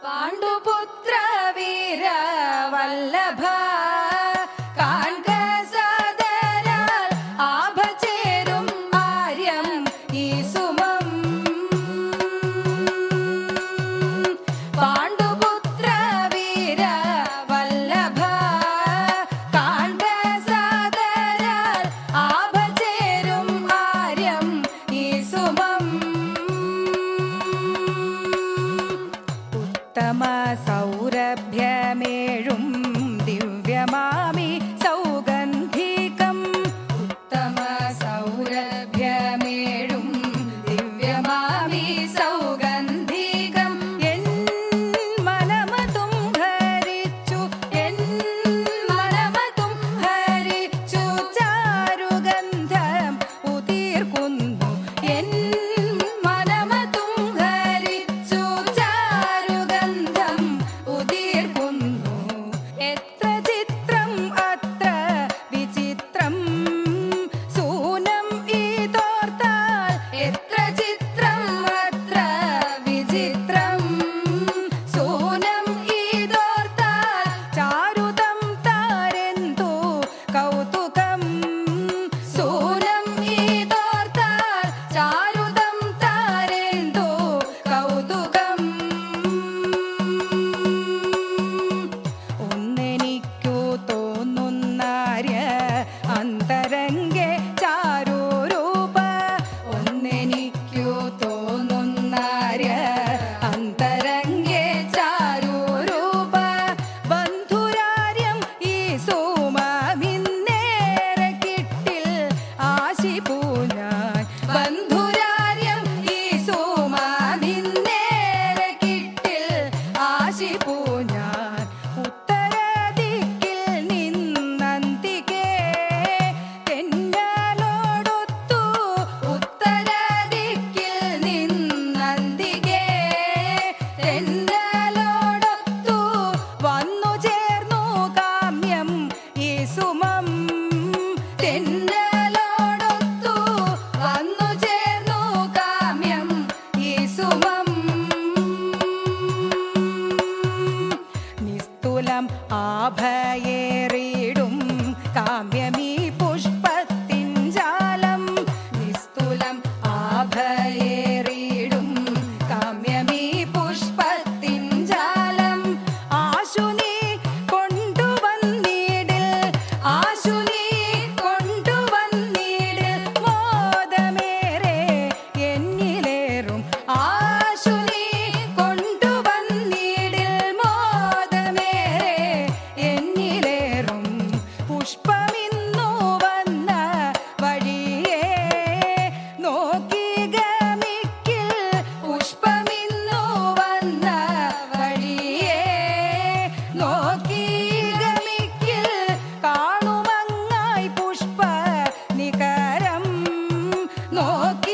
പാണ്ഡുപുത്ര വീര വല്ലഭ കാൺക സദരാൽ ആഭചേരും ആര്യം ഈ സുമം. പാണ്ഡുപുത്ര വീര വല്ലഭ കാൺക സദരാൽ ആഭചേരും ആര്യം ഈ സുമം. ഉത്തമ സൗരഭ്യമേഴും ദിവ്യമാമി സൗഗന്ധികം. ഉത്തമ സൗരഭ്യമേഴും ദിവ്യമാമി സൗഗന്ധികം. എൻ മനമതും ഹരിച്ചു എൻ മനമതും ഹരിച്ചു ചാരുഗന്ധം ഉതിർക്കുന്നു. എൻ മനമതും ഹരിച്ചു ചാരുഗന്ധം ഉതിർക്കുന്നു. എത്ര ചിത്രം അത്ര വിചിത്രം സൂനം ഇതോർത്താൽ. എത്ര ചിത്രം അത്ര വിചിത്രം സൂനം ഇതോർത്താൽ. ചാരുതം താരെന്തു കൗതുകം സൂനം ഇതോർത്താൽ. ചാരുതം താരെന്തു കൗതുകം. ഒന്നെനിക്കു തോന്നുന്നാര്യ അന്തരംഗെ ചാരുരൂപ. ഒന്നെനിക്കു തോന്നുന്നാര്യ അന്തരംഗെ ചാരുരൂപ. ബന്ധുരാര്യം ഈ സുമമിന്നേറെ കിട്ടിൽ ആശിപ്പൂ ഞാൻ. ബന്ധുരാര്യം ഈ സുമമിന്നേറെ കിട്ടിൽ ആശിപ്പൂ ഞാൻ. ഉത്തരദിക്കിൽ നിന്നന്തികേ തെന്നലോടൊത്തു. ഉത്തരദിക്കിൽ നിന്നന്തികേ തെന്നലോടൊത്തു വന്നു ചേർന്നു കാമ്യം ഈ സുമം. തെന്നലോടൊത്തു വന്നു ചേർന്നു കാമ്യം ഈ സുമം. നിസ്തുലം ആഭയേറിടും കാമ്യമീ പുഷ്പത്തിൻ ജാലം. നിസ്തുലം ആഭയേറിടും കാമ്യമീ പുഷ്പത്തിൻ ജാലം. ആശു നീ കൊണ്ടുവന്നിടിൽ ആശു നീ കൊണ്ടുവന്നിടിൽ മോദമേറെ എന്നിലേറും. ആശു നീ കൊണ്ടുവന്നിടിൽ മോദമേറെ എന്നിലേറും. പുഷ്പമിന്നു വന്ന വഴിയേ നോക്കി ഗമിക്കിൽ. പുഷ്പമിന്നു വന്ന വഴിയേ നോക്കി ഗമിക്കിൽ. കാണുമങ്ങായി പുഷ്പ നികരം നോക്കി